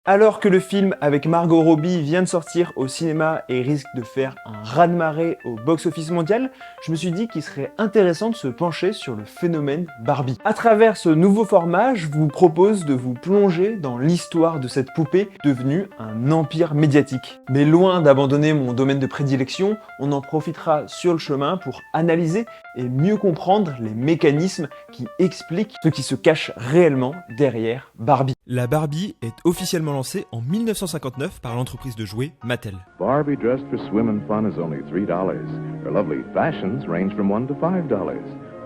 Alors que le film avec Margot Robbie vient de sortir au cinéma et risque de faire un raz-de-marée au box-office mondial, je me suis dit qu'il serait intéressant de se pencher sur le phénomène Barbie. À travers ce nouveau format, je vous propose de vous plonger dans l'histoire de cette poupée devenue un empire médiatique. Mais loin d'abandonner mon domaine de prédilection, on en profitera sur le chemin pour analyser et mieux comprendre les mécanismes qui expliquent ce qui se cache réellement derrière Barbie. La Barbie est officiellement lancée en 1959 par l'entreprise de jouets Mattel. Barbie dressed for swim and fun is only $3. Her lovely fashions range from $1 to $5.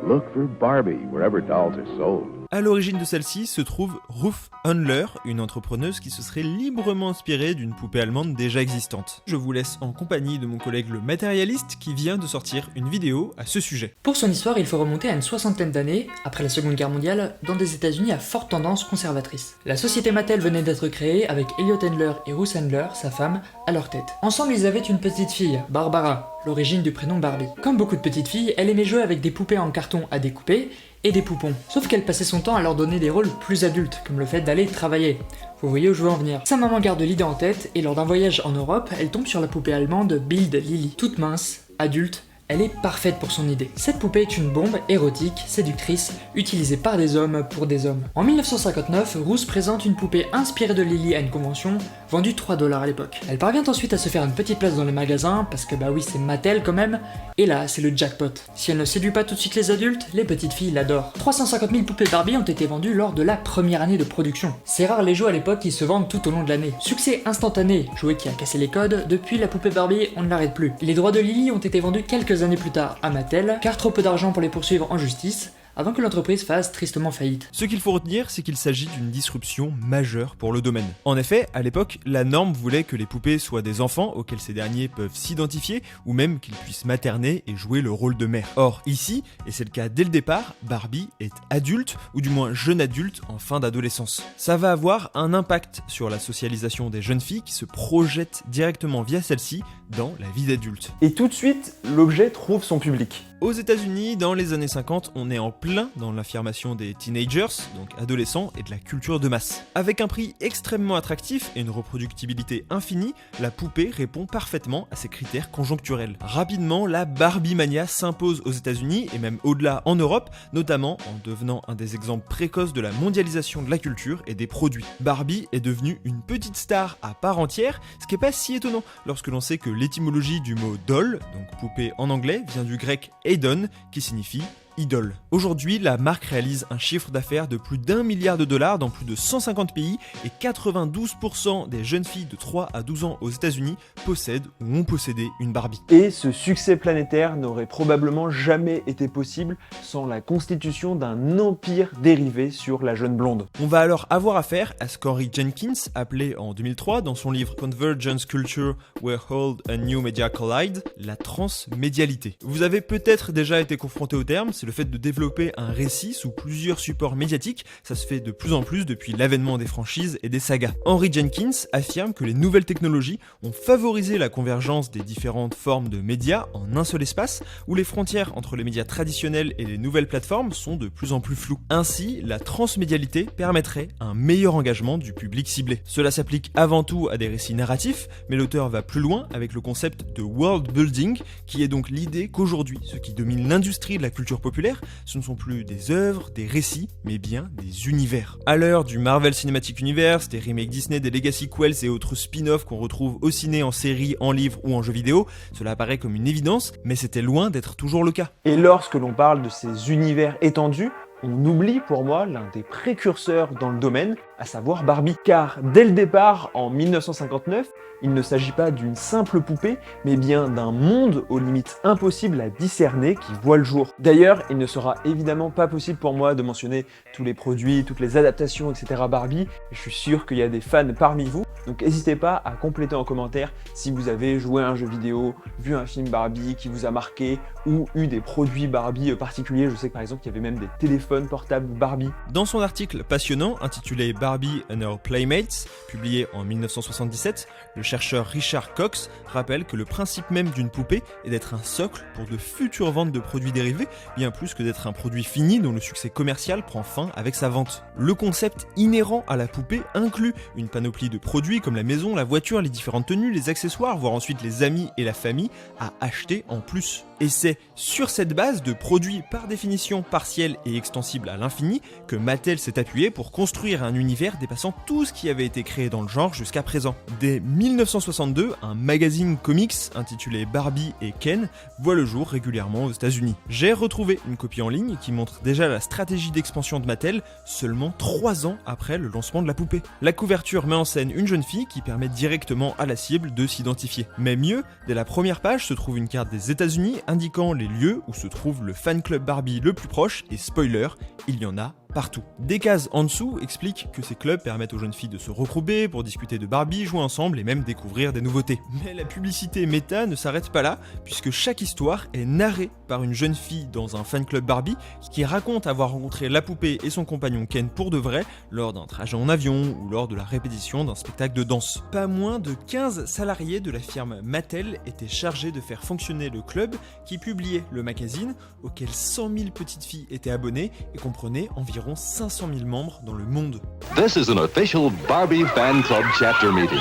Look for Barbie wherever dolls are sold. À l'origine de celle-ci se trouve Ruth Handler, une entrepreneuse qui se serait librement inspirée d'une poupée allemande déjà existante. Je vous laisse en compagnie de mon collègue le matérialiste qui vient de sortir une vidéo à ce sujet. Pour son histoire, il faut remonter à une soixantaine d'années, après la Seconde Guerre mondiale, dans des États-Unis à forte tendance conservatrice. La société Mattel venait d'être créée avec Elliot Handler et Ruth Handler, sa femme, à leur tête. Ensemble, ils avaient une petite fille, Barbara, l'origine du prénom Barbie. Comme beaucoup de petites filles, elle aimait jouer avec des poupées en carton à découper et des poupons. Sauf qu'elle passait son temps à leur donner des rôles plus adultes, comme le fait d'aller travailler. Vous voyez où je veux en venir. Sa maman garde l'idée en tête, et lors d'un voyage en Europe, elle tombe sur la poupée allemande Bild Lily. Toute mince, adulte, elle est parfaite pour son idée. Cette poupée est une bombe érotique, séductrice, utilisée par des hommes pour des hommes. En 1959, Ruth présente une poupée inspirée de Lily à une convention, vendue $3 à l'époque. Elle parvient ensuite à se faire une petite place dans les magasins, parce que bah oui, c'est Mattel quand même, et là, c'est le jackpot. Si elle ne séduit pas tout de suite les adultes, les petites filles l'adorent. 350 000 poupées Barbie ont été vendues lors de la première année de production. C'est rare les jouets à l'époque qui se vendent tout au long de l'année. Succès instantané, jouet qui a cassé les codes, depuis la poupée Barbie, on ne l'arrête plus. Les droits de Lily ont été vendus quelques années plus tard à Mattel, car trop peu d'argent pour les poursuivre en justice, avant que l'entreprise fasse tristement faillite. Ce qu'il faut retenir, c'est qu'il s'agit d'une disruption majeure pour le domaine. En effet, à l'époque, la norme voulait que les poupées soient des enfants auxquels ces derniers peuvent s'identifier, ou même qu'ils puissent materner et jouer le rôle de mère. Or, ici, et c'est le cas dès le départ, Barbie est adulte, ou du moins jeune adulte en fin d'adolescence. Ça va avoir un impact sur la socialisation des jeunes filles qui se projettent directement via celle-ci dans la vie d'adulte. Et tout de suite, l'objet trouve son public. Aux États-Unis, dans les années 50, on est en plein dans l'affirmation des teenagers, donc adolescents, et de la culture de masse. Avec un prix extrêmement attractif et une reproductibilité infinie, la poupée répond parfaitement à ces critères conjoncturels. Rapidement, la Barbie mania s'impose aux États-Unis et même au-delà en Europe, notamment en devenant un des exemples précoces de la mondialisation de la culture et des produits. Barbie est devenue une petite star à part entière, ce qui n'est pas si étonnant lorsque l'on sait que l'étymologie du mot doll, donc poupée en anglais, vient du grec Eidon, qui signifie idole. Aujourd'hui, la marque réalise un chiffre d'affaires de plus d'1 milliard de dollars dans plus de 150 pays et 92% des jeunes filles de 3 à 12 ans aux États-Unis possèdent ou ont possédé une Barbie. Et ce succès planétaire n'aurait probablement jamais été possible sans la constitution d'un empire dérivé sur la jeune blonde. On va alors avoir affaire à ce qu'Henry Jenkins appelait en 2003 dans son livre Convergence Culture Where Old and New Media Collide, la transmédialité. Vous avez peut-être déjà été confronté au terme, c'est le fait de développer un récit sous plusieurs supports médiatiques, ça se fait de plus en plus depuis l'avènement des franchises et des sagas. Henry Jenkins affirme que les nouvelles technologies ont favorisé la convergence des différentes formes de médias en un seul espace, où les frontières entre les médias traditionnels et les nouvelles plateformes sont de plus en plus floues. Ainsi, la transmédialité permettrait un meilleur engagement du public ciblé. Cela s'applique avant tout à des récits narratifs, mais l'auteur va plus loin avec le concept de world building, qui est donc l'idée qu'aujourd'hui, ce qui domine l'industrie de la culture populaire, ce ne sont plus des œuvres, des récits, mais bien des univers. À l'heure du Marvel Cinematic Universe, des remakes Disney, des Legacy Quells et autres spin-offs qu'on retrouve au ciné, en série, en livre ou en jeu vidéo, cela apparaît comme une évidence, mais c'était loin d'être toujours le cas. Et lorsque l'on parle de ces univers étendus, on oublie pour moi l'un des précurseurs dans le domaine, à savoir Barbie. Car dès le départ, en 1959, il ne s'agit pas d'une simple poupée, mais bien d'un monde aux limites impossibles à discerner qui voit le jour. D'ailleurs, il ne sera évidemment pas possible pour moi de mentionner tous les produits, toutes les adaptations, etc. Barbie. Je suis sûr qu'il y a des fans parmi vous. Donc n'hésitez pas à compléter en commentaire si vous avez joué à un jeu vidéo, vu un film Barbie qui vous a marqué ou eu des produits Barbie particuliers. Je sais que par exemple il y avait même des téléphones portables Barbie. Dans son article passionnant intitulé Barbie and Her Playmates, publié en 1977, le chercheur Richard Cox rappelle que le principe même d'une poupée est d'être un socle pour de futures ventes de produits dérivés, bien plus que d'être un produit fini dont le succès commercial prend fin avec sa vente. Le concept inhérent à la poupée inclut une panoplie de produits comme la maison, la voiture, les différentes tenues, les accessoires, voire ensuite les amis et la famille à acheter en plus. Et c'est sur cette base de produits par définition partiels et extensibles à l'infini que Mattel s'est appuyé pour construire un univers dépassant tout ce qui avait été créé dans le genre jusqu'à présent. Dès 1962, un magazine comics intitulé Barbie et Ken voit le jour régulièrement aux États-Unis. J'ai retrouvé une copie en ligne qui montre déjà la stratégie d'expansion de Mattel seulement 3 ans après le lancement de la poupée. La couverture met en scène une jeune fille qui permet directement à la cible de s'identifier. Mais mieux, dès la première page se trouve une carte des États-Unis indiquant les lieux où se trouve le fan club Barbie le plus proche et spoiler, il y en a partout. Des cases en dessous expliquent que ces clubs permettent aux jeunes filles de se regrouper pour discuter de Barbie, jouer ensemble et même découvrir des nouveautés. Mais la publicité méta ne s'arrête pas là, puisque chaque histoire est narrée par une jeune fille dans un fan club Barbie qui raconte avoir rencontré la poupée et son compagnon Ken pour de vrai lors d'un trajet en avion ou lors de la répétition d'un spectacle de danse. Pas moins de 15 salariés de la firme Mattel étaient chargés de faire fonctionner le club qui publiait le magazine auquel 100 000 petites filles étaient abonnées et comprenait environ 500 000 membres dans le monde. This is an official Barbie Fan Club chapter meeting.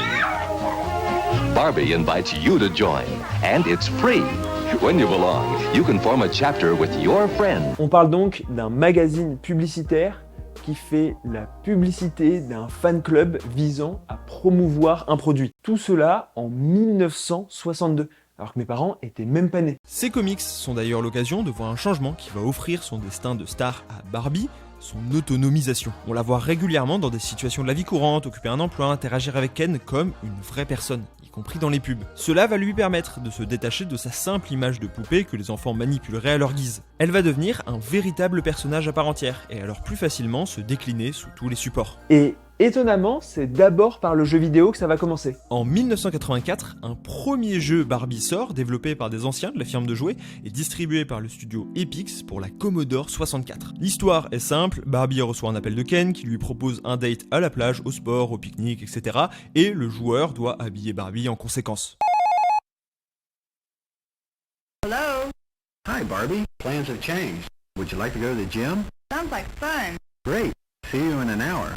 Barbie invites you to join, and it's free. When you belong, you can form a chapter with your friend. On parle donc d'un magazine publicitaire qui fait la publicité d'un fan club visant à promouvoir un produit. Tout cela en 1962. Alors que mes parents étaient même pas nés. Ces comics sont d'ailleurs l'occasion de voir un changement qui va offrir son destin de star à Barbie, son autonomisation. On la voit régulièrement dans des situations de la vie courante, occuper un emploi, interagir avec Ken comme une vraie personne, y compris dans les pubs. Cela va lui permettre de se détacher de sa simple image de poupée que les enfants manipuleraient à leur guise. Elle va devenir un véritable personnage à part entière, et alors plus facilement se décliner sous tous les supports. Et étonnamment, c'est d'abord par le jeu vidéo que ça va commencer. En 1984, un premier jeu Barbie sort, développé par des anciens de la firme de jouets et distribué par le studio Epix pour la Commodore 64. L'histoire est simple, Barbie reçoit un appel de Ken qui lui propose un date à la plage, au sport, au pique-nique, etc. et le joueur doit habiller Barbie en conséquence. Hello? Hi, Barbie. Plans have changed. Would you like to go to the gym? Sounds like fun. Great. See you in an hour.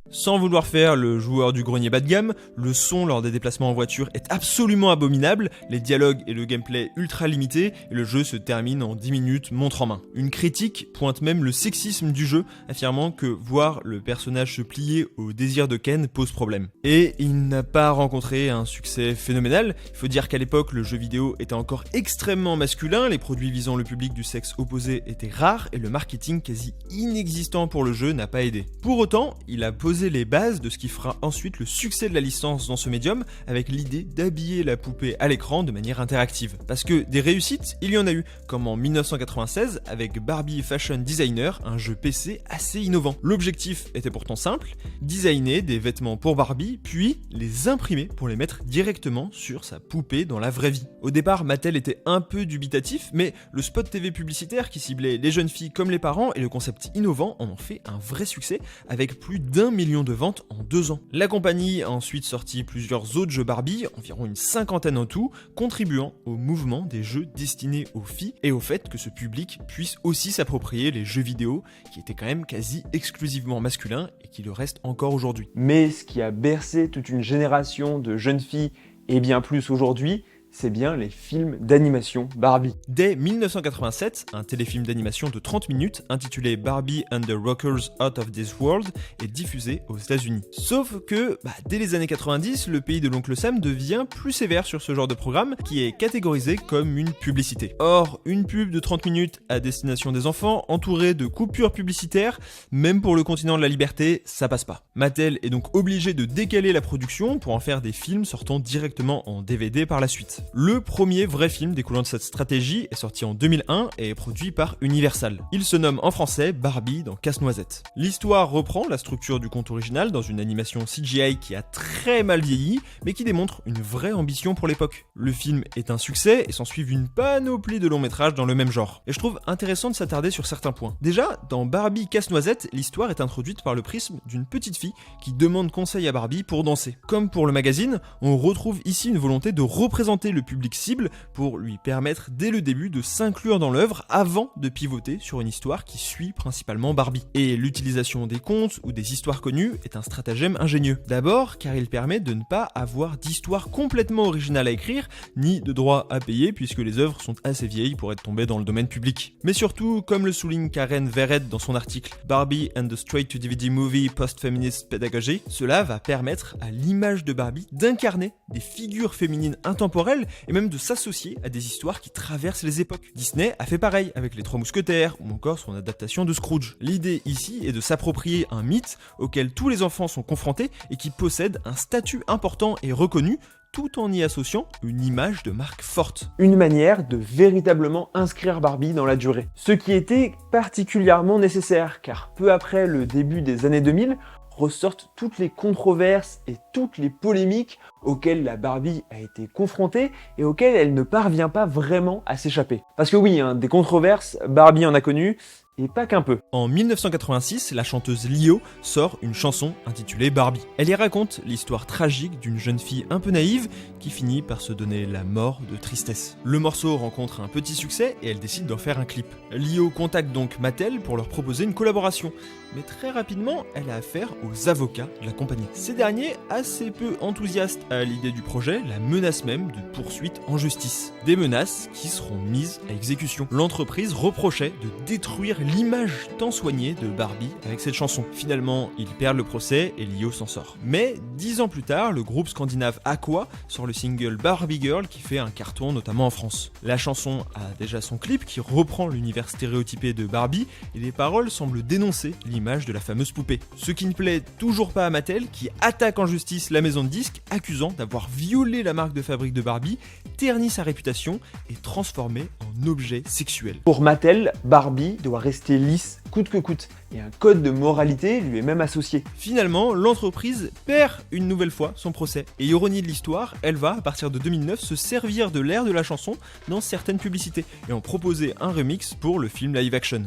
Sans vouloir faire le joueur du grenier bas de gamme, le son lors des déplacements en voiture est absolument abominable, les dialogues et le gameplay ultra limités, et le jeu se termine en 10 minutes montre en main. Une critique pointe même le sexisme du jeu, affirmant que voir le personnage se plier au désir de Ken pose problème. Et il n'a pas rencontré un succès phénoménal, il faut dire qu'à l'époque le jeu vidéo était encore extrêmement masculin, les produits visant le public du sexe opposé étaient rares, et le marketing quasi inexistant pour le jeu n'a pas aidé. Pour autant, il a posé les bases de ce qui fera ensuite le succès de la licence dans ce médium, avec l'idée d'habiller la poupée à l'écran de manière interactive. Parce que des réussites, il y en a eu, comme en 1996 avec Barbie Fashion Designer, un jeu PC assez innovant. L'objectif était pourtant simple, designer des vêtements pour Barbie, puis les imprimer pour les mettre directement sur sa poupée dans la vraie vie. Au départ, Mattel était un peu dubitatif, mais le spot TV publicitaire qui ciblait les jeunes filles comme les parents et le concept innovant en ont fait un vrai succès, avec plus d'1 million de ventes en 2 ans. La compagnie a ensuite sorti plusieurs autres jeux Barbie, environ une 50aine en tout, contribuant au mouvement des jeux destinés aux filles et au fait que ce public puisse aussi s'approprier les jeux vidéo qui étaient quand même quasi exclusivement masculins et qui le restent encore aujourd'hui. Mais ce qui a bercé toute une génération de jeunes filles, et bien plus aujourd'hui, c'est bien les films d'animation Barbie. Dès 1987, un téléfilm d'animation de 30 minutes intitulé Barbie and the Rockers Out of This World est diffusé aux États-Unis. Sauf que, dès les années 90, le pays de l'oncle Sam devient plus sévère sur ce genre de programme qui est catégorisé comme une publicité. Or, une pub de 30 minutes à destination des enfants, entourée de coupures publicitaires, même pour le continent de la liberté, ça passe pas. Mattel est donc obligé de décaler la production pour en faire des films sortant directement en DVD par la suite. Le premier vrai film découlant de cette stratégie est sorti en 2001 et est produit par Universal. Il se nomme en français Barbie dans Casse-Noisette. L'histoire reprend la structure du conte original dans une animation CGI qui a très mal vieilli, mais qui démontre une vraie ambition pour l'époque. Le film est un succès et s'ensuit une panoplie de longs métrages dans le même genre. Et je trouve intéressant de s'attarder sur certains points. Déjà, dans Barbie Casse-Noisette, l'histoire est introduite par le prisme d'une petite fille qui demande conseil à Barbie pour danser. Comme pour le magazine, on retrouve ici une volonté de représenter le public cible pour lui permettre dès le début de s'inclure dans l'œuvre avant de pivoter sur une histoire qui suit principalement Barbie. Et l'utilisation des contes ou des histoires connues est un stratagème ingénieux. D'abord car il permet de ne pas avoir d'histoire complètement originale à écrire, ni de droits à payer puisque les œuvres sont assez vieilles pour être tombées dans le domaine public. Mais surtout, comme le souligne Karen Verret dans son article Barbie and the Straight-to-DVD Movie Post-Feminist Pedagogy, cela va permettre à l'image de Barbie d'incarner des figures féminines intemporelles et même de s'associer à des histoires qui traversent les époques. Disney a fait pareil avec les Trois Mousquetaires ou encore son adaptation de Scrooge. L'idée ici est de s'approprier un mythe auquel tous les enfants sont confrontés et qui possède un statut important et reconnu, tout en y associant une image de marque forte. Une manière de véritablement inscrire Barbie dans la durée. Ce qui était particulièrement nécessaire, car peu après le début des années 2000, ressortent toutes les controverses et toutes les polémiques auxquelles la Barbie a été confrontée et auxquelles elle ne parvient pas vraiment à s'échapper. Parce que oui, des controverses, Barbie en a connu, et pas qu'un peu. En 1986, la chanteuse Lio sort une chanson intitulée Barbie. Elle y raconte l'histoire tragique d'une jeune fille un peu naïve qui finit par se donner la mort de tristesse. Le morceau rencontre un petit succès et elle décide d'en faire un clip. Lio contacte donc Mattel pour leur proposer une collaboration. Mais très rapidement, elle a affaire aux avocats de la compagnie. Ces derniers, assez peu enthousiastes à l'idée du projet, la menacent même de poursuites en justice. Des menaces qui seront mises à exécution. L'entreprise reprochait de détruire l'image tant soignée de Barbie avec cette chanson. Finalement, ils perdent le procès et Lio s'en sort. Mais 10 ans plus tard, le groupe scandinave Aqua sort le single Barbie Girl qui fait un carton notamment en France. La chanson a déjà son clip qui reprend l'univers stéréotypé de Barbie et les paroles semblent dénoncer l'image de la fameuse poupée. Ce qui ne plaît toujours pas à Mattel qui attaque en justice la maison de disques accusant d'avoir violé la marque de fabrique de Barbie, ternit sa réputation et transformé en objet sexuel. Pour Mattel, Barbie doit rester lisse coûte que coûte et un code de moralité lui est même associé. Finalement, l'entreprise perd une nouvelle fois son procès. Et ironie de l'histoire, elle va, à partir de 2009, se servir de l'air de la chanson dans certaines publicités et en proposer un remix pour le film live action.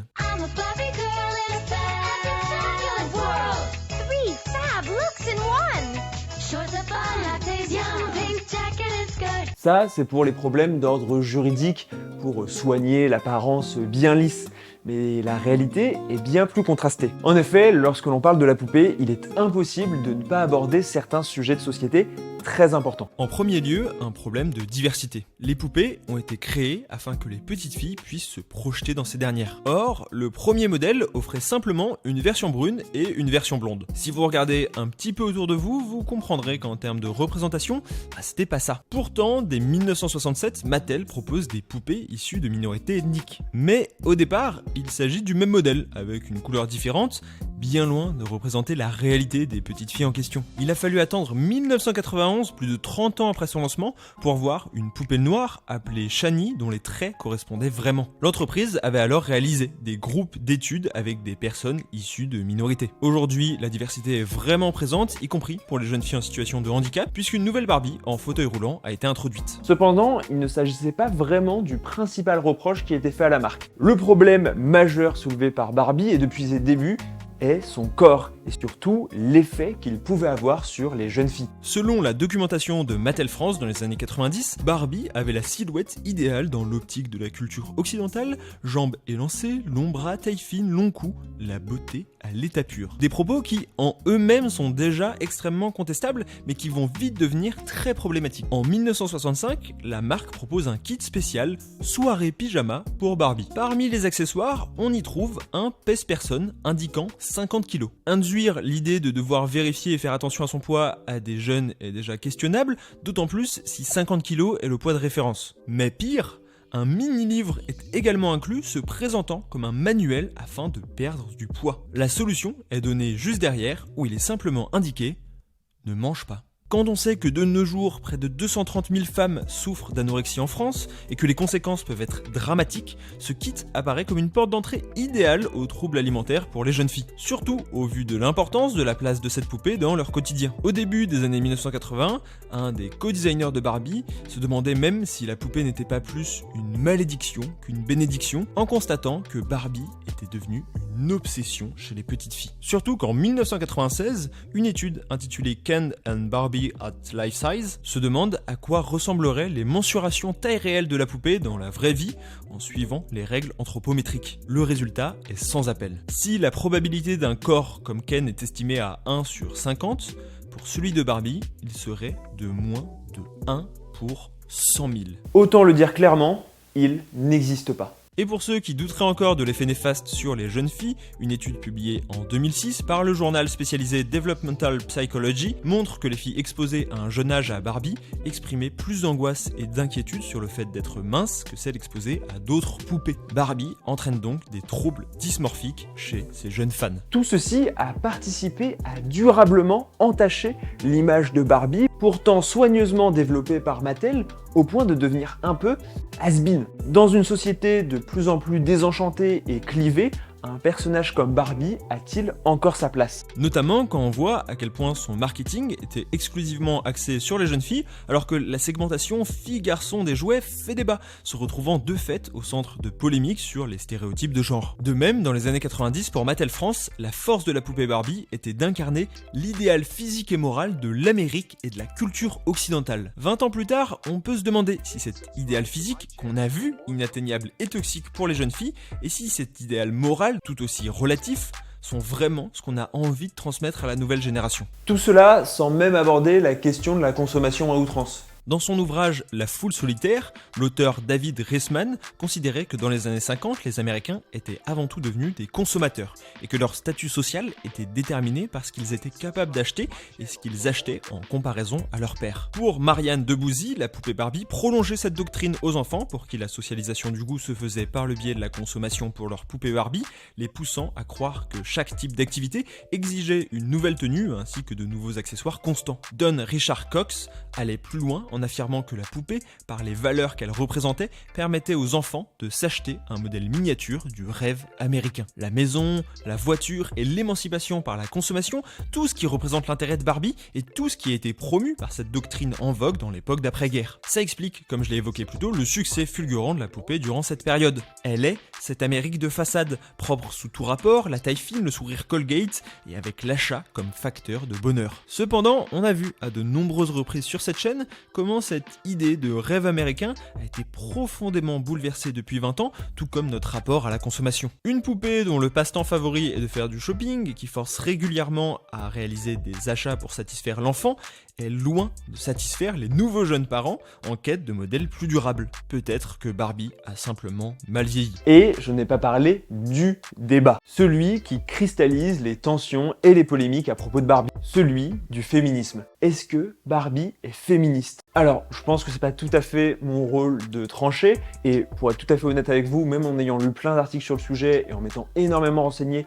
Ça, c'est pour les problèmes d'ordre juridique, pour soigner l'apparence bien lisse. Mais la réalité est bien plus contrastée. En effet, lorsque l'on parle de la poupée, il est impossible de ne pas aborder certains sujets de société très importants. En premier lieu, un problème de diversité. Les poupées ont été créées afin que les petites filles puissent se projeter dans ces dernières. Or, le premier modèle offrait simplement une version brune et une version blonde. Si vous regardez un petit peu autour de vous, vous comprendrez qu'en termes de représentation, c'était pas ça. Pourtant, dès 1967, Mattel propose des poupées issues de minorités ethniques. Mais au départ, il s'agit du même modèle, avec une couleur différente, bien loin de représenter la réalité des petites filles en question. Il a fallu attendre 1991, plus de 30 ans après son lancement, pour voir une poupée noire appelée Shani, dont les traits correspondaient vraiment. L'entreprise avait alors réalisé des groupes d'études avec des personnes issues de minorités. Aujourd'hui, la diversité est vraiment présente, y compris pour les jeunes filles en situation de handicap, puisqu'une nouvelle Barbie en fauteuil roulant a été introduite. Cependant, il ne s'agissait pas vraiment du principal reproche qui était fait à la marque. Le problème majeur soulevé par Barbie, et depuis ses débuts, est son corps et surtout l'effet qu'il pouvait avoir sur les jeunes filles. Selon la documentation de Mattel France dans les années 90, Barbie avait la silhouette idéale dans l'optique de la culture occidentale, jambes élancées, longs bras, taille fine, long cou, la beauté à l'état pur. Des propos qui, en eux-mêmes, sont déjà extrêmement contestables, mais qui vont vite devenir très problématiques. En 1965, la marque propose un kit spécial soirée pyjama pour Barbie. Parmi les accessoires, on y trouve un pèse-personne indiquant 50 kg. Induire l'idée de devoir vérifier et faire attention à son poids à des jeunes est déjà questionnable, d'autant plus si 50 kg est le poids de référence. Mais pire, un mini-livre est également inclus, se présentant comme un manuel afin de perdre du poids. La solution est donnée juste derrière, où il est simplement indiqué « Ne mange pas ». Quand on sait que de nos jours, près de 230 000 femmes souffrent d'anorexie en France et que les conséquences peuvent être dramatiques, ce kit apparaît comme une porte d'entrée idéale aux troubles alimentaires pour les jeunes filles. Surtout au vu de l'importance de la place de cette poupée dans leur quotidien. Au début des années 1980, un des co-designers de Barbie se demandait même si la poupée n'était pas plus une malédiction qu'une bénédiction, en constatant que Barbie était devenue une obsession chez les petites filles. Surtout qu'en 1996, une étude intitulée Ken and Barbie at Life Size se demande à quoi ressembleraient les mensurations taille réelle de la poupée dans la vraie vie en suivant les règles anthropométriques. Le résultat est sans appel. Si la probabilité d'un corps comme Ken est estimée à 1 sur 50, pour celui de Barbie, il serait de moins de 1 pour 100 000. Autant le dire clairement, il n'existe pas. Et pour ceux qui douteraient encore de l'effet néfaste sur les jeunes filles, une étude publiée en 2006 par le journal spécialisé Developmental Psychology montre que les filles exposées à un jeune âge à Barbie exprimaient plus d'angoisse et d'inquiétude sur le fait d'être minces que celles exposées à d'autres poupées. Barbie entraîne donc des troubles dysmorphiques chez ces jeunes fans. Tout ceci a participé à durablement entacher l'image de Barbie, pourtant soigneusement développée par Mattel, au point de devenir un peu has-been. Dans une société de plus en plus désenchantée et clivée, un personnage comme Barbie a-t-il encore sa place? Notamment quand on voit à quel point son marketing était exclusivement axé sur les jeunes filles, alors que la segmentation filles-garçons des jouets fait débat, se retrouvant de fait au centre de polémiques sur les stéréotypes de genre. De même, dans les années 90, pour Mattel France, la force de la poupée Barbie était d'incarner l'idéal physique et moral de l'Amérique et de la culture occidentale. 20 ans plus tard, on peut se demander si cet idéal physique, qu'on a vu inatteignable et toxique pour les jeunes filles, et si cet idéal moral, tout aussi relatifs, sont vraiment ce qu'on a envie de transmettre à la nouvelle génération. Tout cela sans même aborder la question de la consommation à outrance. Dans son ouvrage La foule solitaire, l'auteur David Reisman considérait que dans les années 50, les Américains étaient avant tout devenus des consommateurs et que leur statut social était déterminé par ce qu'ils étaient capables d'acheter et ce qu'ils achetaient en comparaison à leur père. Pour Marianne Debouzy, la poupée Barbie prolongeait cette doctrine aux enfants pour qui la socialisation du goût se faisait par le biais de la consommation pour leur poupée Barbie, les poussant à croire que chaque type d'activité exigeait une nouvelle tenue ainsi que de nouveaux accessoires constants. Don Richard Cox allait plus loin en affirmant que la poupée, par les valeurs qu'elle représentait, permettait aux enfants de s'acheter un modèle miniature du rêve américain. La maison, la voiture et l'émancipation par la consommation, tout ce qui représente l'intérêt de Barbie et tout ce qui a été promu par cette doctrine en vogue dans l'époque d'après-guerre. Ça explique, comme je l'ai évoqué plus tôt, le succès fulgurant de la poupée durant cette période. Elle est cette Amérique de façade, propre sous tout rapport, la taille fine, le sourire Colgate et avec l'achat comme facteur de bonheur. Cependant, on a vu à de nombreuses reprises sur cette chaîne comment cette idée de rêve américain a été profondément bouleversée depuis 20 ans, tout comme notre rapport à la consommation. Une poupée dont le passe-temps favori est de faire du shopping et qui force régulièrement à réaliser des achats pour satisfaire l'enfant est loin de satisfaire les nouveaux jeunes parents en quête de modèles plus durables. Peut-être que Barbie a simplement mal vieilli. Et je n'ai pas parlé du débat, celui qui cristallise les tensions et les polémiques à propos de Barbie, celui du féminisme. Est-ce que Barbie est féministe? Alors, je pense que c'est pas tout à fait mon rôle de trancher, et pour être tout à fait honnête avec vous, même en ayant lu plein d'articles sur le sujet et en m'étant énormément renseigné,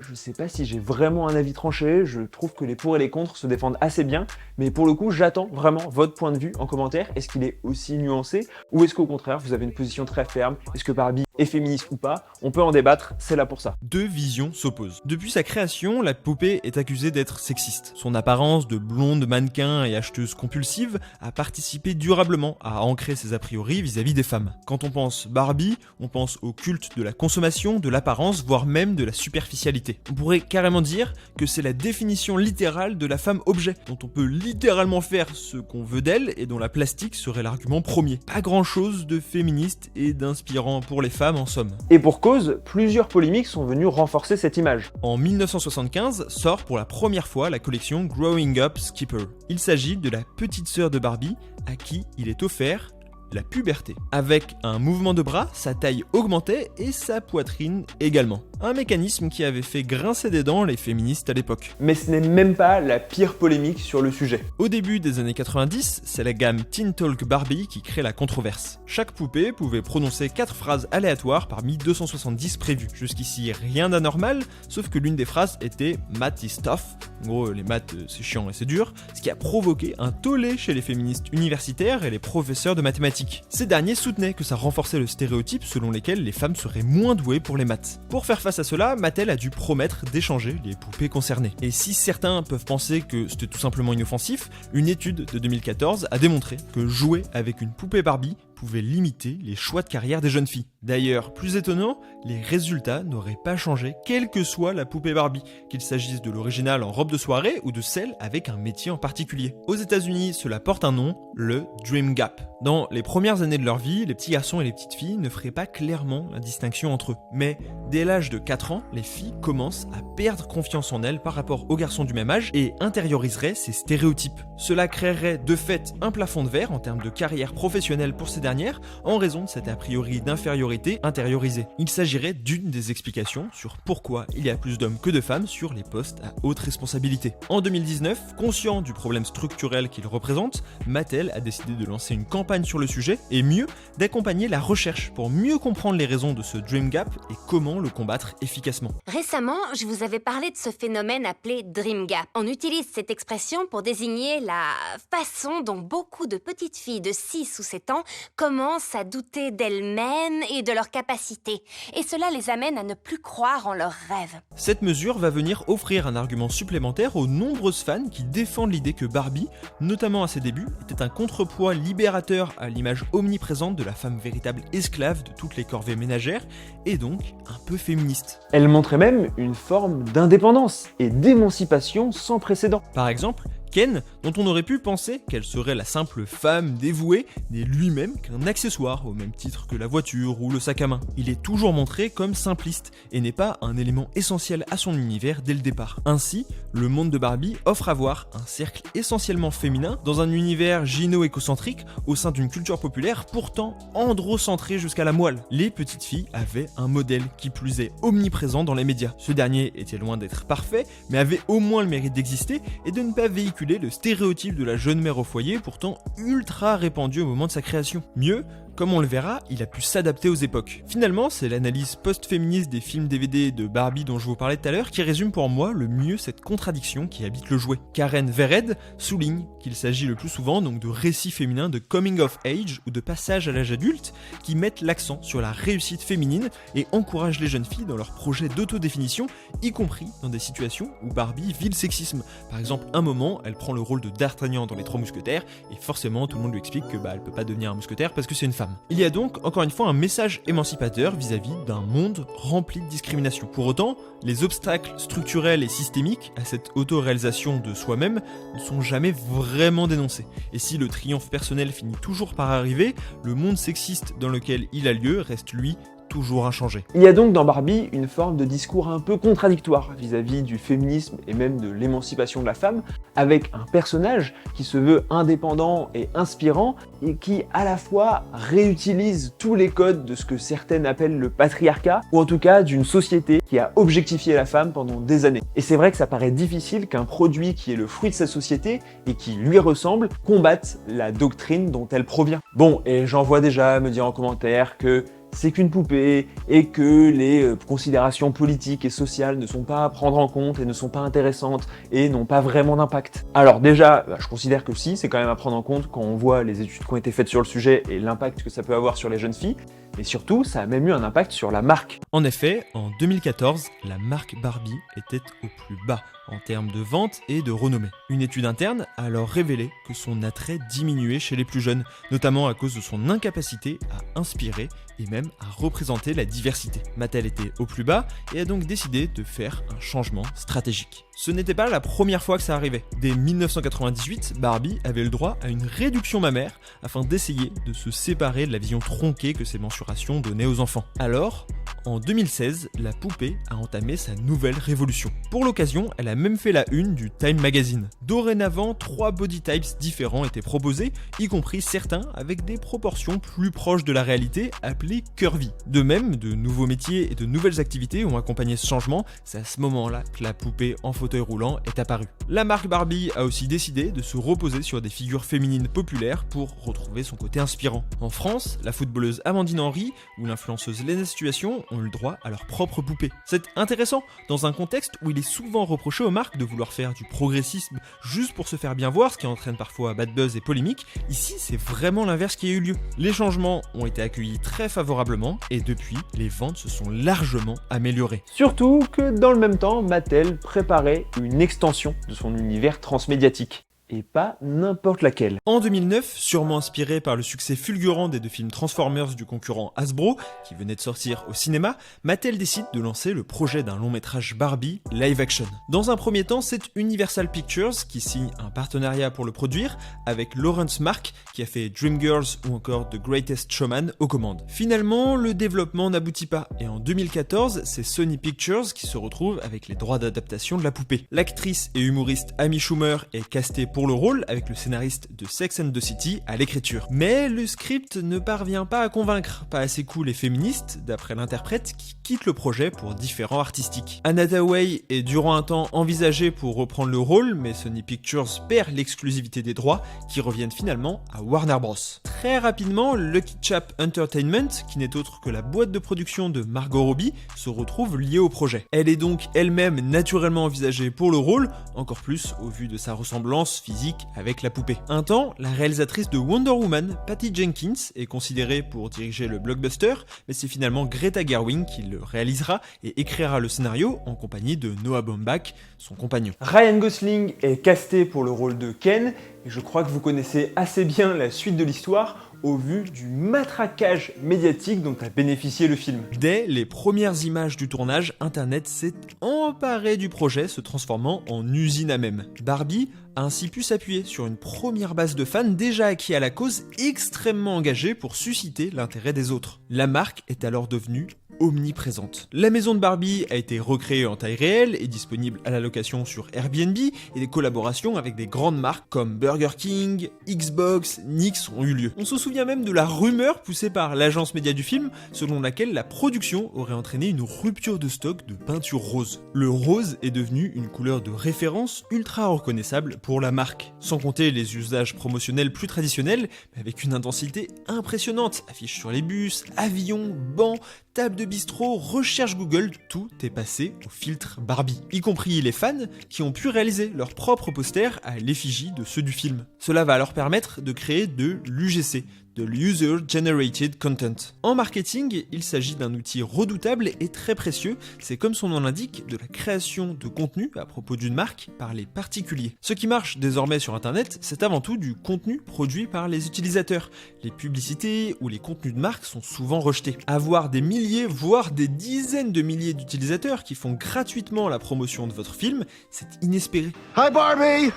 je sais pas si j'ai vraiment un avis tranché, je trouve que les pour et les contre se défendent assez bien, mais pour le coup, j'attends vraiment votre point de vue en commentaire. Est-ce qu'il est aussi nuancé, ou est-ce qu'au contraire, vous avez une position très ferme? Est-ce que Barbie est féministe ou pas? On peut en débattre, c'est là pour ça. Deux visions s'opposent. Depuis sa création, la poupée est accusée d'être sexiste. Son apparence de blonde mannequin et acheteuse compulsive a participé durablement à ancrer ses a priori vis-à-vis des femmes. Quand on pense Barbie, on pense au culte de la consommation, de l'apparence, voire même de la superficialité. On pourrait carrément dire que c'est la définition littérale de la femme objet, dont on peut littéralement faire ce qu'on veut d'elle et dont la plastique serait l'argument premier. Pas grand chose de féministe et d'inspirant pour les femmes en somme. Et pour cause, plusieurs polémiques sont venues renforcer cette image. En 1975 sort pour la première fois la collection Growing Up Skipper. Il s'agit de la petite sœur de Barbie à qui il est offert la puberté. Avec un mouvement de bras, sa taille augmentait et sa poitrine également. Un mécanisme qui avait fait grincer des dents les féministes à l'époque. Mais ce n'est même pas la pire polémique sur le sujet. Au début des années 90, c'est la gamme Teen Talk Barbie qui crée la controverse. Chaque poupée pouvait prononcer 4 phrases aléatoires parmi 270 prévues. Jusqu'ici, rien d'anormal, sauf que l'une des phrases était « Matt is tough », En gros, les maths, c'est chiant et c'est dur, ce qui a provoqué un tollé chez les féministes universitaires et les professeurs de mathématiques. Ces derniers soutenaient que ça renforçait le stéréotype selon lequel les femmes seraient moins douées pour les maths. Pour faire face à cela, Mattel a dû promettre d'échanger les poupées concernées. Et si certains peuvent penser que c'était tout simplement inoffensif, une étude de 2014 a démontré que jouer avec une poupée Barbie pouvait limiter les choix de carrière des jeunes filles. D'ailleurs, plus étonnant, les résultats n'auraient pas changé quelle que soit la poupée Barbie, qu'il s'agisse de l'original en robe de soirée ou de celle avec un métier en particulier. Aux États-Unis, cela porte un nom, le Dream Gap. Dans les premières années de leur vie, les petits garçons et les petites filles ne feraient pas clairement la distinction entre eux. Mais dès l'âge de 4 ans, les filles commencent à perdre confiance en elles par rapport aux garçons du même âge et intérioriseraient ces stéréotypes. Cela créerait de fait un plafond de verre en termes de carrière professionnelle pour ces dernières en raison de cette a priori d'infériorité intériorisée. Il s'agirait d'une des explications sur pourquoi il y a plus d'hommes que de femmes sur les postes à haute responsabilité. En 2019, conscient du problème structurel qu'il représente, Mattel a décidé de lancer une campagne sur le sujet et mieux, d'accompagner la recherche pour mieux comprendre les raisons de ce Dream Gap et comment le combattre efficacement. Récemment, je vous avais parlé de ce phénomène appelé Dream Gap. On utilise cette expression pour désigner la façon dont beaucoup de petites filles de 6 ou 7 ans commencent à douter d'elles-mêmes et de leurs capacités. Et cela les amène à ne plus croire en leurs rêves. Cette mesure va venir offrir un argument supplémentaire aux nombreuses fans qui défendent l'idée que Barbie, notamment à ses débuts, était un contrepoids libérateur à l'image omniprésente de la femme véritable esclave de toutes les corvées ménagères et donc un peu féministe. Elle montrait même une forme d'indépendance et d'émancipation sans précédent. Par exemple, Ken, dont on aurait pu penser qu'elle serait la simple femme dévouée, n'est lui-même qu'un accessoire au même titre que la voiture ou le sac à main. Il est toujours montré comme simpliste et n'est pas un élément essentiel à son univers dès le départ. Ainsi, le monde de Barbie offre à voir un cercle essentiellement féminin dans un univers gyno-écocentrique au sein d'une culture populaire pourtant androcentrée jusqu'à la moelle. Les petites filles avaient un modèle qui plus est omniprésent dans les médias. Ce dernier était loin d'être parfait, mais avait au moins le mérite d'exister et de ne pas véhiculer le stéréotype de la jeune mère au foyer pourtant ultra répandu au moment de sa création. Mieux, comme on le verra, il a pu s'adapter aux époques. Finalement, c'est l'analyse post-féministe des films DVD de Barbie dont je vous parlais tout à l'heure qui résume pour moi le mieux cette contradiction qui habite le jouet. Karen Vered souligne qu'il s'agit le plus souvent donc de récits féminins de coming of age ou de passage à l'âge adulte qui mettent l'accent sur la réussite féminine et encouragent les jeunes filles dans leurs projets d'autodéfinition, y compris dans des situations où Barbie vit le sexisme. Par exemple, un moment, elle prend le rôle de D'Artagnan dans Les Trois Mousquetaires et forcément tout le monde lui explique que elle peut pas devenir un mousquetaire parce que c'est une femme. Il y a donc, encore une fois, un message émancipateur vis-à-vis d'un monde rempli de discrimination. Pour autant, les obstacles structurels et systémiques à cette auto-réalisation de soi-même ne sont jamais vraiment dénoncés. Et si le triomphe personnel finit toujours par arriver, le monde sexiste dans lequel il a lieu reste, lui, toujours inchangé. Il y a donc dans Barbie une forme de discours un peu contradictoire vis-à-vis du féminisme et même de l'émancipation de la femme, avec un personnage qui se veut indépendant et inspirant et qui à la fois réutilise tous les codes de ce que certaines appellent le patriarcat, ou en tout cas d'une société qui a objectifié la femme pendant des années. Et c'est vrai que ça paraît difficile qu'un produit qui est le fruit de cette société et qui lui ressemble combatte la doctrine dont elle provient. Bon, et j'en vois déjà me dire en commentaire que c'est qu'une poupée et que les considérations politiques et sociales ne sont pas à prendre en compte et ne sont pas intéressantes et n'ont pas vraiment d'impact. Alors déjà, je considère que si, c'est quand même à prendre en compte quand on voit les études qui ont été faites sur le sujet et l'impact que ça peut avoir sur les jeunes filles, mais surtout, ça a même eu un impact sur la marque. En effet, en 2014, la marque Barbie était au plus bas en termes de vente et de renommée. Une étude interne a alors révélé que son attrait diminuait chez les plus jeunes, notamment à cause de son incapacité à inspirer et même à représenter la diversité. Mattel était au plus bas et a donc décidé de faire un changement stratégique. Ce n'était pas la première fois que ça arrivait. Dès 1998, Barbie avait le droit à une réduction mammaire afin d'essayer de se séparer de la vision tronquée que ces mensurations donnaient aux enfants. Alors, en 2016, la poupée a entamé sa nouvelle révolution. Pour l'occasion, elle a même fait la une du Time Magazine. Dorénavant, 3 body types différents étaient proposés, y compris certains avec des proportions plus proches de la réalité, appelées curvy. De même, de nouveaux métiers et de nouvelles activités ont accompagné ce changement, c'est à ce moment-là que la poupée en fauteuil roulant est apparue. La marque Barbie a aussi décidé de se reposer sur des figures féminines populaires pour retrouver son côté inspirant. En France, la footballeuse Amandine Henry théorie où l'influenceuse Lena Situation ont eu le droit à leur propre poupée. C'est intéressant dans un contexte où il est souvent reproché aux marques de vouloir faire du progressisme juste pour se faire bien voir, ce qui entraîne parfois bad buzz et polémique. Ici, c'est vraiment l'inverse qui a eu lieu. Les changements ont été accueillis très favorablement et depuis, les ventes se sont largement améliorées. Surtout que dans le même temps, Mattel préparait une extension de son univers transmédiatique. Et pas n'importe laquelle. En 2009, sûrement inspiré par le succès fulgurant des deux films Transformers du concurrent Hasbro, qui venait de sortir au cinéma, Mattel décide de lancer le projet d'un long métrage Barbie live action. Dans un premier temps, c'est Universal Pictures qui signe un partenariat pour le produire, avec Lawrence Mark, qui a fait Dreamgirls ou encore The Greatest Showman aux commandes. Finalement, le développement n'aboutit pas, et en 2014, c'est Sony Pictures qui se retrouve avec les droits d'adaptation de la poupée. L'actrice et humoriste Amy Schumer est castée pour le rôle avec le scénariste de Sex and the City à l'écriture. Mais le script ne parvient pas à convaincre, pas assez cool et féministe, d'après l'interprète qui quitte le projet pour différents artistiques. Anna Thaouei est durant un temps envisagée pour reprendre le rôle, mais Sony Pictures perd l'exclusivité des droits qui reviennent finalement à Warner Bros. Très rapidement, Lucky Chap Entertainment, qui n'est autre que la boîte de production de Margot Robbie, se retrouve liée au projet. Elle est donc elle-même naturellement envisagée pour le rôle, encore plus au vu de sa ressemblance physique avec la poupée. Un temps, la réalisatrice de Wonder Woman, Patty Jenkins, est considérée pour diriger le blockbuster, mais c'est finalement Greta Gerwig qui le réalisera et écrira le scénario en compagnie de Noah Baumbach, son compagnon. Ryan Gosling est casté pour le rôle de Ken, et je crois que vous connaissez assez bien la suite de l'histoire au vu du matraquage médiatique dont a bénéficié le film. Dès les premières images du tournage, Internet s'est emparé du projet, se transformant en usine à mème. Barbie a ainsi pu s'appuyer sur une première base de fans déjà acquis à la cause, extrêmement engagés pour susciter l'intérêt des autres. La marque est alors devenue omniprésente. La maison de Barbie a été recréée en taille réelle et disponible à la location sur Airbnb, et des collaborations avec des grandes marques comme Burger King, Xbox, Nix ont eu lieu. On se souvient même de la rumeur poussée par l'agence média du film, selon laquelle la production aurait entraîné une rupture de stock de peinture rose. Le rose est devenu une couleur de référence ultra reconnaissable pour la marque. Sans compter les usages promotionnels plus traditionnels, mais avec une intensité impressionnante. Affiches sur les bus, avions, bancs, table de bistrot, recherche Google, tout est passé au filtre Barbie. Y compris les fans qui ont pu réaliser leurs propres posters à l'effigie de ceux du film. Cela va leur permettre de créer de l'UGC, de l'User Generated Content. En marketing, il s'agit d'un outil redoutable et très précieux, c'est comme son nom l'indique, de la création de contenu à propos d'une marque par les particuliers. Ce qui marche désormais sur Internet, c'est avant tout du contenu produit par les utilisateurs. Les publicités ou les contenus de marque sont souvent rejetés. Avoir des milliers, voire des dizaines de milliers d'utilisateurs qui font gratuitement la promotion de votre film, c'est inespéré. Hi Barbie!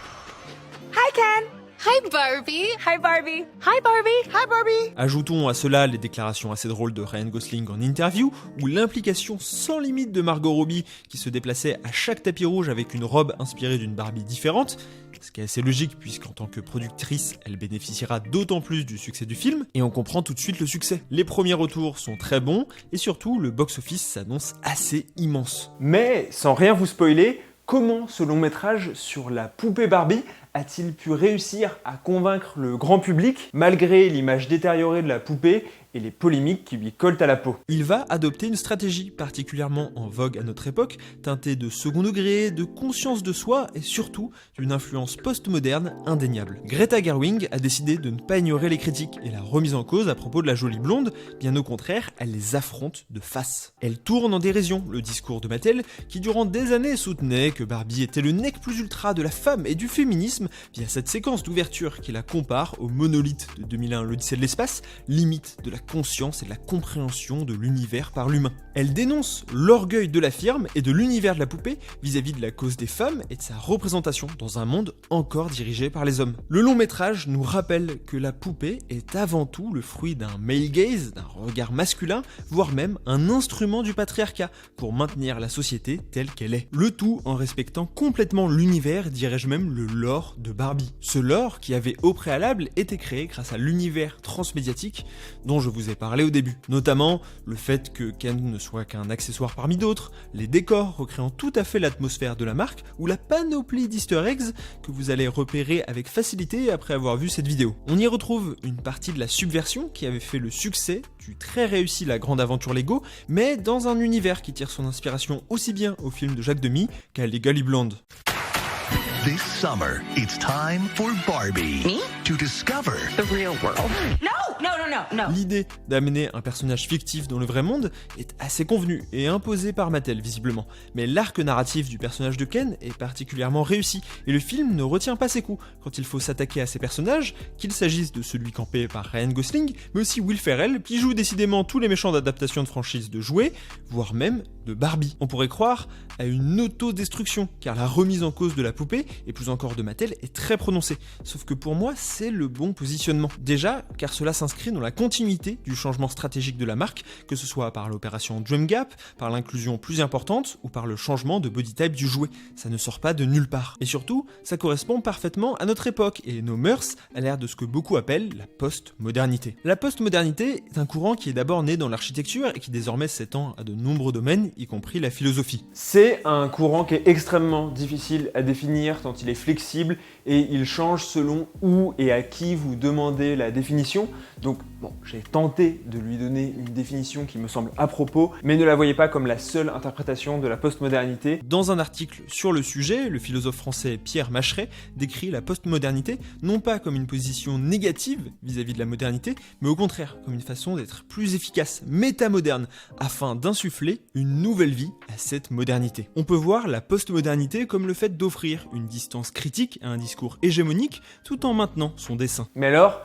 Hi, Ken. Hi Barbie! Hi, Barbie. Hi, Barbie. Hi, Barbie. Ajoutons à cela les déclarations assez drôles de Ryan Gosling en interview, ou l'implication sans limite de Margot Robbie qui se déplaçait à chaque tapis rouge avec une robe inspirée d'une Barbie différente, ce qui est assez logique puisqu'en tant que productrice, elle bénéficiera d'autant plus du succès du film, et on comprend tout de suite le succès. Les premiers retours sont très bons, et surtout le box-office s'annonce assez immense. Mais, sans rien vous spoiler, comment ce long métrage sur la poupée Barbie a-t-il pu réussir à convaincre le grand public malgré l'image détériorée de la poupée et les polémiques qui lui collent à la peau? Il va adopter une stratégie particulièrement en vogue à notre époque, teintée de second degré, de conscience de soi et surtout d'une influence post-moderne indéniable. Greta Gerwig a décidé de ne pas ignorer les critiques et la remise en cause à propos de la jolie blonde, bien au contraire, elle les affronte de face. Elle tourne en dérision le discours de Mattel qui durant des années soutenait que Barbie était le nec plus ultra de la femme et du féminisme via cette séquence d'ouverture qui la compare au monolithe de 2001 l'Odyssée de l'espace, limite de la conscience et de la compréhension de l'univers par l'humain. Elle dénonce l'orgueil de la firme et de l'univers de la poupée vis-à-vis de la cause des femmes et de sa représentation dans un monde encore dirigé par les hommes. Le long métrage nous rappelle que la poupée est avant tout le fruit d'un male gaze, d'un regard masculin, voire même un instrument du patriarcat pour maintenir la société telle qu'elle est. Le tout en respectant complètement l'univers, dirais-je même le lore de Barbie. Ce lore qui avait au préalable été créé grâce à l'univers transmédiatique dont je vous ai parlé au début. Notamment le fait que Ken ne soit qu'un accessoire parmi d'autres, les décors recréant tout à fait l'atmosphère de la marque, ou la panoplie d'easter eggs que vous allez repérer avec facilité après avoir vu cette vidéo. On y retrouve une partie de la subversion qui avait fait le succès du très réussi La Grande Aventure Lego, mais dans un univers qui tire son inspiration aussi bien au film de Jacques Demy qu'à Legally Blonde. This summer, it's time for Barbie. Me? To discover The real world. No. L'idée d'amener un personnage fictif dans le vrai monde est assez convenue et imposée par Mattel visiblement, mais l'arc narratif du personnage de Ken est particulièrement réussi et le film ne retient pas ses coups quand il faut s'attaquer à ces personnages, qu'il s'agisse de celui campé par Ryan Gosling, mais aussi Will Ferrell qui joue décidément tous les méchants d'adaptation de franchises de jouets, voire même de Barbie. On pourrait croire à une autodestruction, car la remise en cause de la poupée, et plus encore de Mattel, est très prononcée. Sauf que pour moi, c'est le bon positionnement. Déjà, car cela s'inscrit dans la continuité du changement stratégique de la marque, que ce soit par l'opération Dream Gap, par l'inclusion plus importante, ou par le changement de body type du jouet. Ça ne sort pas de nulle part. Et surtout, ça correspond parfaitement à notre époque, et nos mœurs à l'ère de ce que beaucoup appellent la post-modernité. La post-modernité est un courant qui est d'abord né dans l'architecture, et qui désormais s'étend à de nombreux domaines, y compris la philosophie. C'est un courant qui est extrêmement difficile à définir tant il est flexible et il change selon où et à qui vous demandez la définition. Donc bon, j'ai tenté de lui donner une définition qui me semble à propos, mais ne la voyez pas comme la seule interprétation de la postmodernité. Dans un article sur le sujet, le philosophe français Pierre Macheret décrit la postmodernité non pas comme une position négative vis-à-vis de la modernité, mais au contraire comme une façon d'être plus efficace, métamoderne, afin d'insuffler une nouvelle vie à cette modernité. On peut voir la postmodernité comme le fait d'offrir une distance critique à un discours hégémonique tout en maintenant son dessein. Mais alors,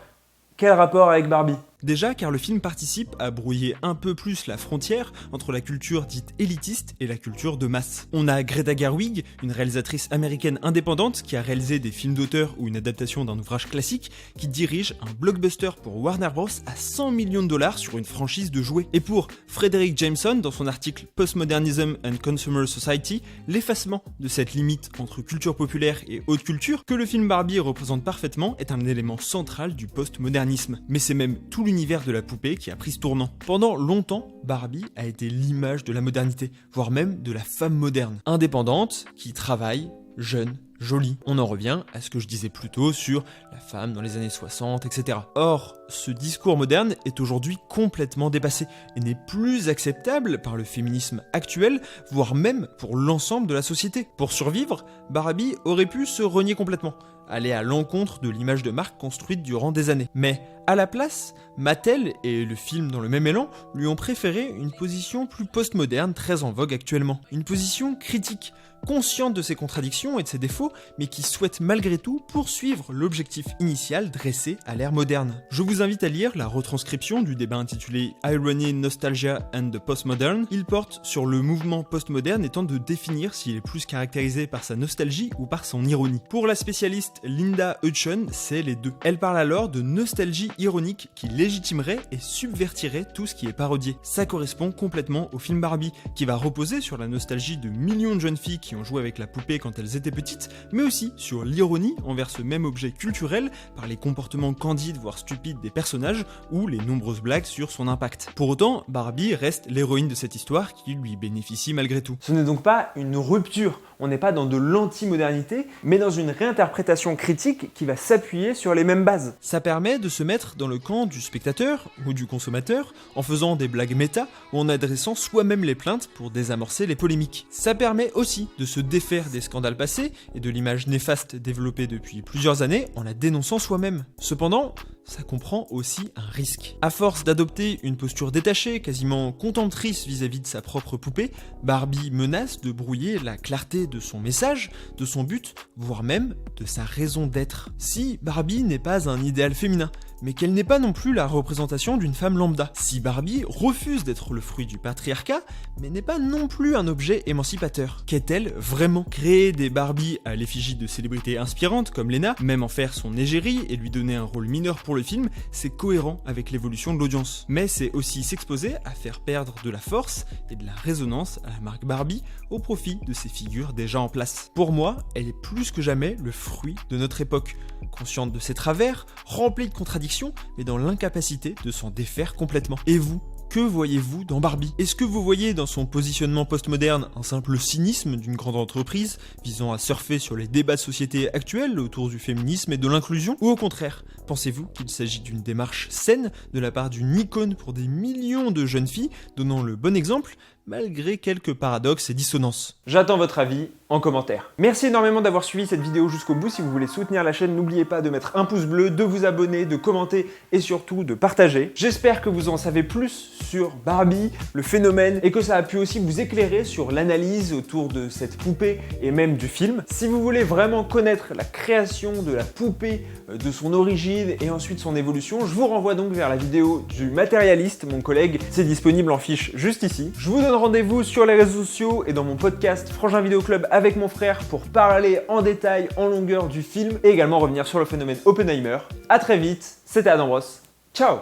quel rapport avec Barbie ? Déjà car le film participe à brouiller un peu plus la frontière entre la culture dite élitiste et la culture de masse. On a Greta Gerwig, une réalisatrice américaine indépendante qui a réalisé des films d'auteur ou une adaptation d'un ouvrage classique, qui dirige un blockbuster pour Warner Bros à 100 millions de dollars sur une franchise de jouets. Et pour Frederick Jameson, dans son article Postmodernism and Consumer Society, l'effacement de cette limite entre culture populaire et haute culture que le film Barbie représente parfaitement est un élément central du postmodernisme. Mais c'est même tout l'univers de la poupée qui a pris ce tournant. Pendant longtemps, Barbie a été l'image de la modernité, voire même de la femme moderne. Indépendante, qui travaille, jeune, jolie. On en revient à ce que je disais plus tôt sur la femme dans les années 60, etc. Or, ce discours moderne est aujourd'hui complètement dépassé et n'est plus acceptable par le féminisme actuel, voire même pour l'ensemble de la société. Pour survivre, Barbie aurait pu se renier complètement, aller à l'encontre de l'image de marque construite durant des années. Mais à la place, Mattel et le film dans le même élan lui ont préféré une position plus postmoderne très en vogue actuellement. Une position critique, consciente de ses contradictions et de ses défauts, mais qui souhaite malgré tout poursuivre l'objectif initial dressé à l'ère moderne. Je vous invite à lire la retranscription du débat intitulé Irony, Nostalgia and the Postmodern. Il porte sur le mouvement postmoderne et tente de définir s'il est plus caractérisé par sa nostalgie ou par son ironie. Pour la spécialiste Linda Hutchon, c'est les deux. Elle parle alors de nostalgie ironique qui légitimerait et subvertirait tout ce qui est parodié. Ça correspond complètement au film Barbie, qui va reposer sur la nostalgie de millions de jeunes filles qui ont joué avec la poupée quand elles étaient petites, mais aussi sur l'ironie envers ce même objet culturel par les comportements candides voire stupides des personnages ou les nombreuses blagues sur son impact. Pour autant, Barbie reste l'héroïne de cette histoire qui lui bénéficie malgré tout. Ce n'est donc pas une rupture, on n'est pas dans de l'anti-modernité, mais dans une réinterprétation critique qui va s'appuyer sur les mêmes bases. Ça permet de se mettre dans le camp du spectateur ou du consommateur en faisant des blagues méta ou en adressant soi-même les plaintes pour désamorcer les polémiques. Ça permet aussi de se défaire des scandales passés et de l'image néfaste développée depuis plusieurs années en la dénonçant soi-même. Cependant, ça comprend aussi un risque. À force d'adopter une posture détachée, quasiment contemptrice vis-à-vis de sa propre poupée, Barbie menace de brouiller la clarté de son message, de son but, voire même de sa raison d'être. Si Barbie n'est pas un idéal féminin, mais qu'elle n'est pas non plus la représentation d'une femme lambda. Si Barbie refuse d'être le fruit du patriarcat, mais n'est pas non plus un objet émancipateur. Qu'est-elle vraiment? Créer des Barbies à l'effigie de célébrités inspirantes comme Lena, même en faire son égérie et lui donner un rôle mineur pour le film, c'est cohérent avec l'évolution de l'audience. Mais c'est aussi s'exposer à faire perdre de la force et de la résonance à la marque Barbie au profit de ces figures déjà en place. Pour moi, elle est plus que jamais le fruit de notre époque. Consciente de ses travers, remplie de contradictions, perfection, mais dans l'incapacité de s'en défaire complètement. Et vous ? Que voyez-vous dans Barbie? Est-ce que vous voyez dans son positionnement postmoderne un simple cynisme d'une grande entreprise visant à surfer sur les débats de société actuels autour du féminisme et de l'inclusion? Ou au contraire, pensez-vous qu'il s'agit d'une démarche saine de la part d'une icône pour des millions de jeunes filles donnant le bon exemple malgré quelques paradoxes et dissonances? J'attends votre avis en commentaire. Merci énormément d'avoir suivi cette vidéo jusqu'au bout. Si vous voulez soutenir la chaîne, n'oubliez pas de mettre un pouce bleu, de vous abonner, de commenter et surtout de partager. J'espère que vous en savez plus sur Barbie, le phénomène, et que ça a pu aussi vous éclairer sur l'analyse autour de cette poupée et même du film. Si vous voulez vraiment connaître la création de la poupée, de son origine et ensuite son évolution, je vous renvoie donc vers la vidéo du matérialiste, mon collègue. C'est disponible en fiche juste ici. Je vous donne rendez-vous sur les réseaux sociaux et dans mon podcast Frangin Vidéo Club avec mon frère pour parler en détail, en longueur du film et également revenir sur le phénomène Oppenheimer. A très vite, c'était Adam Ross. Ciao!